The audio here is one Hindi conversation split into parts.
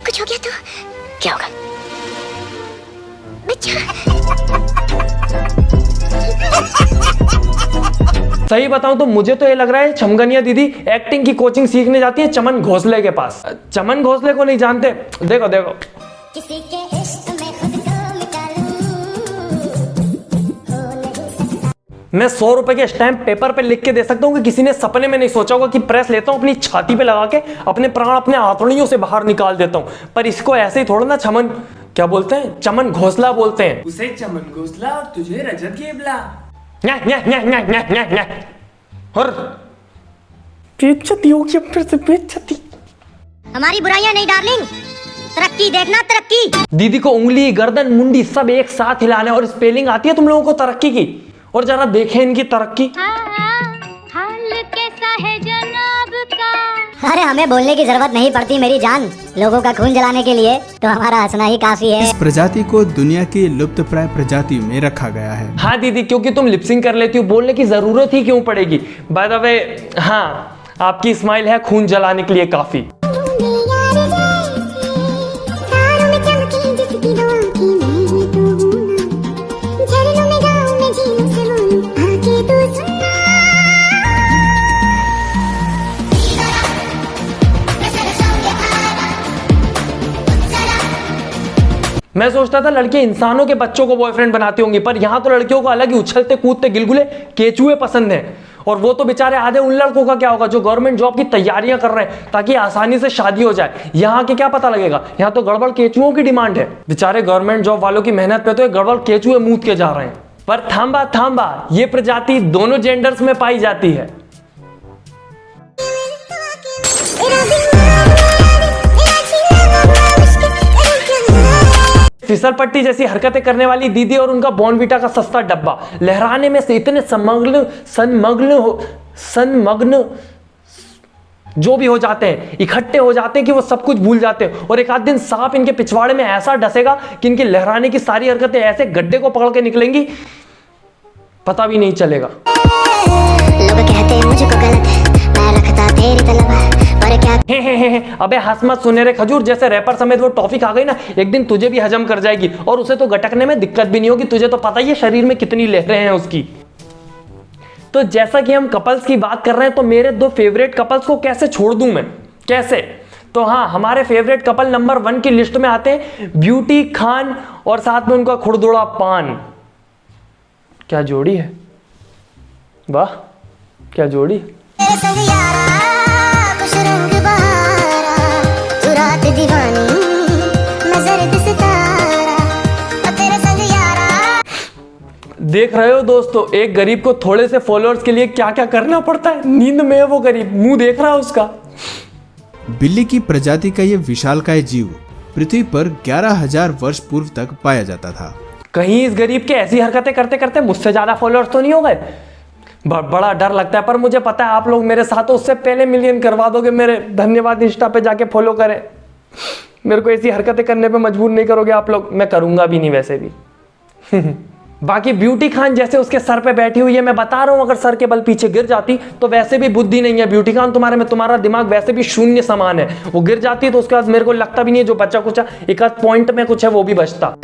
कुछ हो गया तो क्या होगा? सही बताऊं तो मुझे तो ये लग रहा है छमगनिया दीदी एक्टिंग की कोचिंग सीखने जाती है चमन घोसले के पास। चमन घोसले को नहीं जानते? देखो देखो। किसी के इश्क में खुद को मिटा लूं। मैं 100 रुपए के स्टैम्प पेपर पे लिख के दे सकता हूँ कि किसी ने सपने में नहीं सोचा होगा कि प्रेस लेता हूँ, अपनी छाती पे लगा के अपने प्राण अपने आंतड़ियों से बाहर निकाल देता हूँ। पर इसको ऐसे ही थोड़ा ना छमन क्या बोलते हैं, चमन घोसला बोलते हैं। उसे चमन घोसला और तुझे रजत गेबला। और बेइज्जती होगी अब फिर से, बेइज्जती। हमारी बुराइयां नहीं डार्लिंग, तरक्की देखना तरक्की। दीदी को उंगली गर्दन मुंडी सब एक साथ हिलाने और स्पेलिंग आती है तुम लोगों को तरक्की की? और जरा देखें इनकी तरक्की। हाल कैसा है जनाब का? अरे हमें बोलने की जरूरत नहीं पड़ती मेरी जान, लोगों का खून जलाने के लिए तो हमारा हंसना ही काफी है। इस प्रजाति को दुनिया की लुप्तप्राय प्रजाति में रखा गया है। हाँ दीदी, क्योंकि तुम लिपसिंग कर लेती हो, बोलने की जरूरत ही क्यों पड़ेगी? बाय द वे, हाँ आपकी स्माइल है खून जलाने के लिए काफी। मैं सोचता था लड़के इंसानों के बच्चों को बॉयफ्रेंड बनाती होंगी, पर यहाँ तो लड़कियों को अलग ही उछलते कूदते गिलगुले केचुए पसंद हैं। और वो तो बेचारे आधे उन लड़कों का क्या होगा जो गवर्नमेंट जॉब की तैयारियां कर रहे हैं ताकि आसानी से शादी हो जाए। यहाँ के क्या पता लगेगा, यहाँ तो गड़बड़ केचुओं की डिमांड है। बेचारे गवर्नमेंट जॉब वालों की मेहनत पे तो गड़बड़ केचुए मूत के जा रहे हैं। पर थांबा थांबा, ये प्रजाति दोनों जेंडर्स में पाई जाती है। फिसल पट्टी जैसी हरकतें करने वाली दीदी और उनका बॉर्नवीटा का सस्ता डब्बा लहराने में से इतने सनमग्न जो भी हो जाते हैं, इकट्ठे हो जाते हैं कि वो सब कुछ भूल जाते हैं। और एक आध दिन सांप इनके पिछवाड़े में ऐसा डसेगा कि इनकी लहराने की सारी हरकतें ऐसे गड्ढे को पकड़ के निकलेंगी, पता भी नहीं चलेगा। लोग कहते हैं मुझको गलत, मैं रखता तेरी तलब, पर क्या अबे हंस मत सुनहरे खजूर, जैसे रैपर समेत वो टॉफी खा गई ना, एक दिन तुझे भी हजम कर जाएगी और उसे तो गटकने में दिक्कत भी नहीं होगी। तुझे तो पता ही है शरीर में कितनी लहरें हैं उसकी। तो जैसा कि हम कपल्स की बात कर रहे हैं, तो मेरे दो फेवरेट कपल्स को कैसे छोड़ दूं मैं, कैसे? तो हाँ, हमारे फेवरेट कपल नंबर 1 की लिस्ट में आते हैं ब्यूटी खान और साथ में उनका खुड़दुड़ा पान। क्या जोड़ी है, वाह क्या जोड़ी। देख रहे हो दोस्तों, एक गरीब को थोड़े से फॉलोअर्स के लिए क्या क्या करना पड़ता है। नींद में है वो गरीब, मुंह देख रहा है उसका। बिल्ली की प्रजाति का ये विशालकाय जीव पृथ्वी पर 11,000 वर्ष पूर्व तक पाया जाता था। कहीं इस गरीब के ऐसी हरकतें करते करते मुझसे ज्यादा फॉलोअर्स तो नहीं हो गए। बड़ा डर लगता है, पर मुझे पता है आप लोग मेरे साथ तो उससे पहले मिलियन करवा दोगे मेरे। धन्यवाद, इंस्टा पे जाके फॉलो करें। मेरे को ऐसी हरकतें करने पे मजबूर नहीं करोगे आप लोग, मैं करूंगा भी नहीं वैसे भी। बाकी ब्यूटी खान जैसे उसके सर पे बैठी हुई है, मैं बता रहा हूं अगर सर के बल पीछे गिर जाती तो वैसे भी बुद्धि नहीं है ब्यूटी खान तुम्हारे में, तुम्हारा दिमाग वैसे भी शून्य समान है। वो गिर जाती तो उसके बाद मेरे को लगता भी नहीं है जो बच्चा कुछ एक आध पॉइंट में कुछ है वो भी बचता।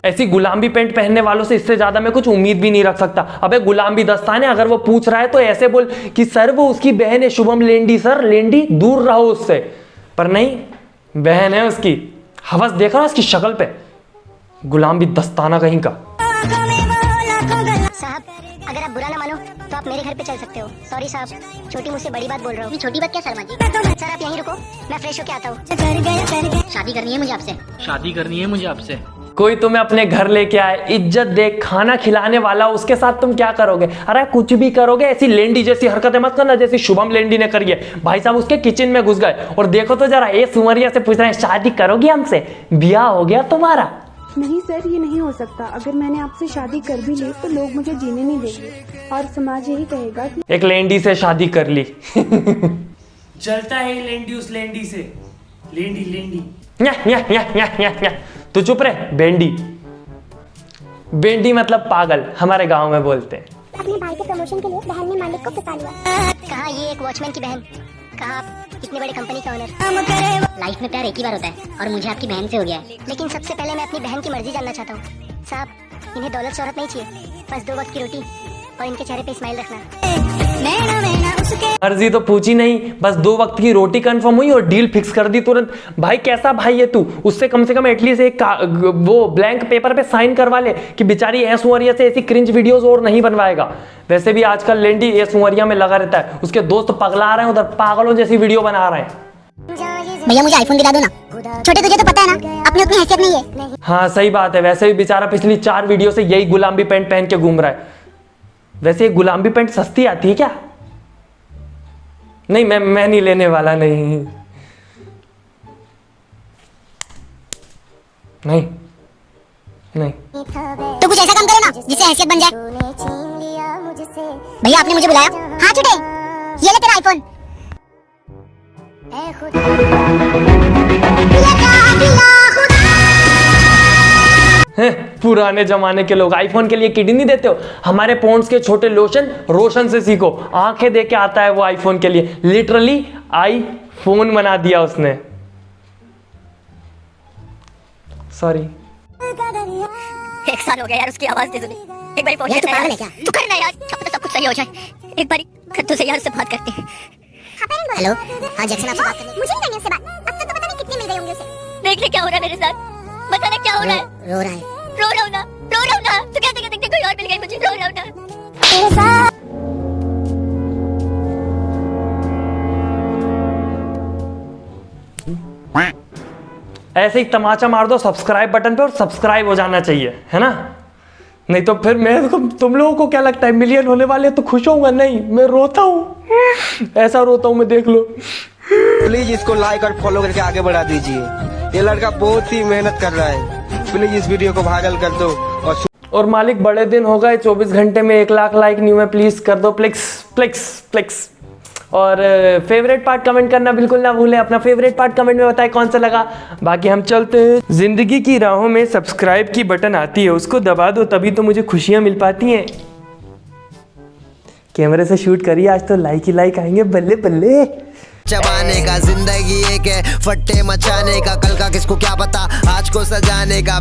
ऐसी गुलामी पैंट पहनने वालों से इससे ज्यादा मैं कुछ उम्मीद भी नहीं रख सकता। अबे गुलामी दस्ताने, अगर वो पूछ रहा है तो ऐसे बोल कि सर वो उसकी बहन है शुभम लेंडी, सर लेंडी दूर रहो उससे। पर नहीं, बहन है उसकी। हवस देख रहा है उसकी शक्ल पे, गुलामी दस्ताना कहीं का। साहब अगर आप बुरा ना मानो तो आप मेरे घर पे चल सकते हो। सॉरी साहब, छोटी मुझसे बड़ी बात बोल रहा हूँ। छोटी बात क्या शर्मा जी? सर आप यहीं रुको, मैं फ्रेश होके आता हूँ। शादी करनी है मुझे आपसे। शादी करनी है मुझे आपसे। कोई तुम्हें अपने घर लेके आए, इज्जत दे, खाना खिलाने वाला, उसके साथ तुम क्या करोगे? अरे कुछ भी करोगे, ऐसी लेंडी जैसी हरकतें मत करना जैसी शुभम लेंडी ने करी है। भाई साहब उसके किचन में घुस गए और देखो तो जरा, ये सुमरिया से पूछ रहे हैं शादी करोगी हमसे, ब्याह हो गया तुम्हारा? नहीं सर, ये नहीं हो सकता। अगर मैंने आपसे शादी कर भी ली तो लोग मुझे जीने नहीं देंगे और समाज यही कहेगा कि एक लेंडी से शादी कर ली। चलता है ये लेंडी उस लेंडी से। लेंडी लेंडी न्या। तू चुप रहे, बेंडी। बेंडी मतलब पागल, हमारे गांव में बोलते हैं। अपने भाई के प्रमोशन के लिए बहन ने मालिक को फंसा लिया। कहा ये एक वॉचमैन की बहन, कहा इतने बड़े कंपनी का ओनर। लाइफ में प्यार एक ही बार होता है और मुझे आपकी बहन से हो गया है। लेकिन सबसे पहले मैं अपनी बहन की मर्जी जानना चाहता हूँ। साहब इन्हें दौलत शोहरत नहीं चाहिए, बस 2 वक्त की रोटी और इनके चेहरे पे स्माइल रखना। मर्जी तो पूछी नहीं, बस 2 वक्त की रोटी कंफर्म हुई और डील फिक्स कर दी तुरंत। भाई कैसा भाई है तू? उससे कम से कम एटलीस्ट एक वो ब्लैंक पेपर पे साइन करवा ले कि बेचारी ऐसुवरिया से ऐसी क्रिंज वीडियोस और नहीं बनवाएगा। वैसे भी आजकल लेंडी ऐसुवरिया में लगा रहता है, उसके दोस्त पगला रहे हैं उधर, पागलों जैसी वीडियो बना रहे हैं। भैया मुझे आईफोन दिला दो ना। छोटे तुझे तो पता है ना अपनी उतनी हैसियत नहीं है। हाँ सही बात है, वैसे भी बेचारा पिछली 4 वीडियो से यही गुलामी पैंट पहन के घूम रहा है। वैसे ये गुलामी पैंट सस्ती आती है क्या? नहीं, मैं नहीं लेने वाला। नहीं तो कुछ ऐसा काम करो ना जिससे हैसियत बन जाए। भैया आपने मुझे बुलाया? हाँ छोटे, ये ले तेरा आईफोन। पुराने जमाने के लोग आईफोन के लिए किडनी देते हो। हमारे पॉन्ड्स के छोटे लोशन रोशन से सीखो, आंखें देके आता है वो आईफोन के लिए। लिटरली आईफोन बना दिया उसने। सॉरी। 1 साल हो गया यार उसकी आवाज नहीं सुनी। एक बारी पहुंच जाता है क्या? तू करना यार, तो सब कुछ सही हो जाए। एक बारी खत्तू से यार से बात करते हैं। हेलो, हाँ जैक्सन आपसे बात करनी है। मुझे नहीं करनी उससे बात। अब तक तो पता नहीं कितने मिल गए होंगे उसे। देख ले क्या हो रहा है मेरे साथ, बताना क्या हो रहा है। रो रहा है। रो रहा हूं ना। तो क्या देखते कोई और मिल गई मुझे, रो रहा हूं ना तेरे साथ। ऐसे ही तमाचा मार दो सब्सक्राइब बटन पे और सब्सक्राइब हो जाना चाहिए, है ना? नहीं तो फिर मैं तुम लोगों को क्या लगता है मिलियन होने वाले तो खुश होऊंगा? नहीं, मैं रोता हूँ, ऐसा रोता हूँ मैं, देख लो। प्लीज इसको लाइक और फॉलो करके आगे बढ़ा दीजिए। ये लड़का बहुत ही मेहनत कर रहा है। प्लीज इस वीडियो को वायरल कर दो। और मालिक बड़े दिन हो गए, 24 घंटे में 1 लाख लाइक न्यू है, प्लीज कर दो, प्लिक्स। और फेवरेट पार्ट कमेंट करना बिल्कुल ना भूलें। अपना फेवरेट पार्ट कमेंट में बताएं कौन सा लगा। बाकी हम चलते हैं। जिंदगी की राहों में सब्सक्राइब की बटन आती है, उसको दबा दो, तभी तो मुझे खुशियां मिल पाती हैं। कैमरे से शूट करिए आज तो लाइक ही लाइक आएंगे, बल्ले बल्ले। चबाने का जिंदगी एक है, फट्टे मचाने का, कल का किसको क्या पता, आज को सजाने का।